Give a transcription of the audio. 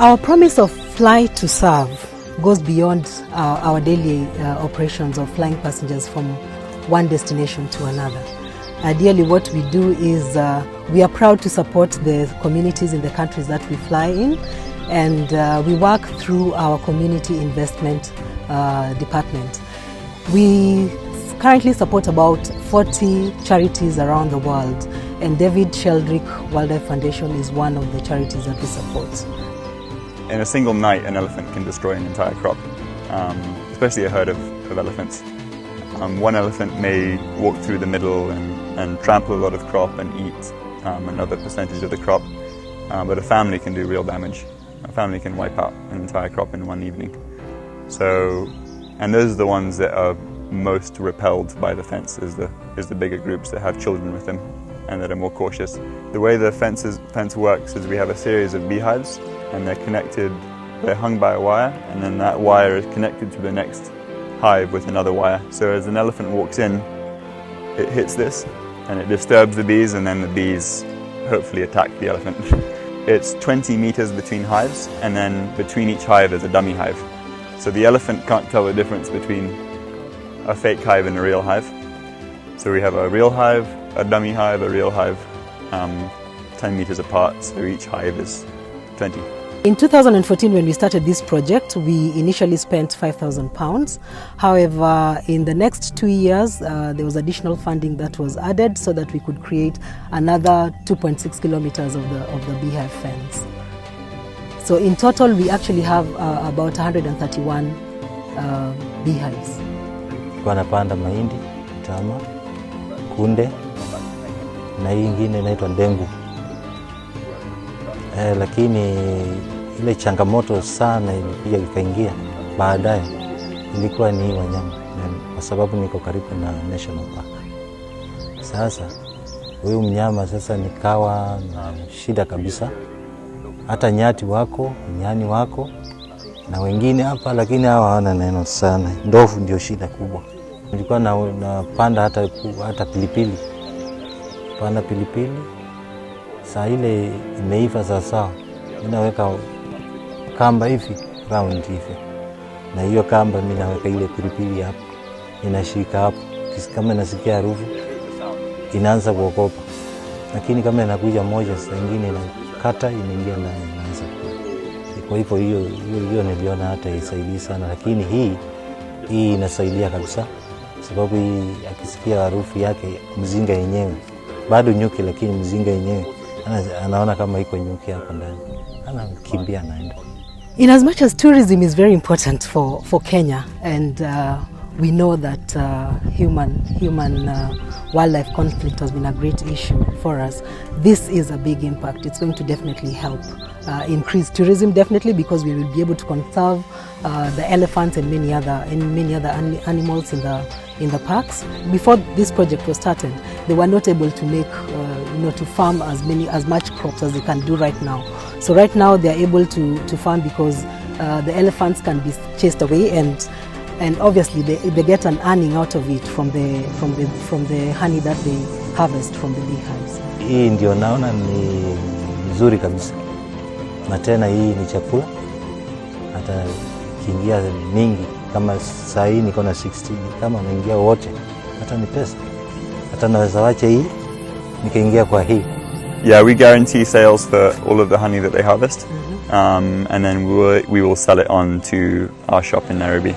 Our promise of fly to serve goes beyond our daily operations of flying passengers from one destination to another. Ideally, what we do is we are proud to support the communities in the countries that we fly in, and we work through our community investment department. We currently support about 40 charities around the world, and David Sheldrick Wildlife Foundation is one of the charities that we support. In a single night, an elephant can destroy an entire crop, especially a herd of elephants. One elephant may walk through the middle and trample a lot of crop and eat another percentage of the crop, but a family can do real damage. A family can wipe out an entire crop in one evening. And those are the ones that are most repelled by the fence, is the bigger groups that have children with them and that are more cautious. The way the fence works is we have a series of beehives, and they're hung by a wire, and then that wire is connected to the next hive with another wire. So as an elephant walks in, it hits this and it disturbs the bees, and then the bees hopefully attack the elephant. It's 20 meters between hives, and then between each hive is a dummy hive. So the elephant can't tell the difference between a fake hive and a real hive. So we have a real hive, a dummy hive, a real hive, 10 meters apart, so each hive is 20. In 2014, when we started this project, we initially spent £5,000. However, in the next 2 years, there was additional funding that was added so that we could create another 2.6 kilometers of the Beehive Fence. So in total, we actually have about 131 beehives. Wanapanda mahindi, tama, kunde, na hii ingine inaitwa ndengu. Lakini ile changamoto sana ilikuja ikaingia baadaye ilikuwa ni wanyama, kwa sababu niko karibu na National Park. Sasa huyu mnyama sasa nikawa na shida kabisa. Hata nyati wako, nyani wako na wengine hapa, lakini hawa hawana neno sana. Ndovu ndio shida kubwa. Nilikuwa napanda hata pilipili. Panda pilipili. Saa ile imeiva sawa, ninaweka kamba hivi round hivi, na hiyo kamba mimi naweka ile pilipili hapo, inashika hapo. Kama nasikia harufu inaanza kuogopa, lakini kama inakuja moja saa nyingine inakata, inaingia ndani, inaanza. Kwa hivyo hiyo niliona hata isaidii sana, lakini hii inasaidia kabisa, sababu hii akisikia harufu yake, mzinga yenyewe bado nyuki, lakini mzinga yenyewe anaona kama iko nyuki hapo ndani, anakimbia anaenda. In as much as tourism is very important for Kenya, and we know that human wildlife conflict has been a great issue for us, this is a big impact. It's going to definitely help increase tourism, definitely, because we will be able to conserve the elephants and many other animals in the parks. Before this project was started, they were not able to make to farm as much crops as they can do right now. So right now they are able to farm because the elephants can be chased away, and obviously they get an earning out of it from the honey that they harvest from the beehives. Hii ndio naona ni nzuri kabisa, na tena hii ni chakula, hata kiingia mingi kama saa hii niko na 16, kama naingia wote hata ni pesa, hata naweza wacha hii nikaingia kwa hii. Yeah, we guarantee sales for all of the honey that they harvest, and then we will sell it on to our shop in Nairobi.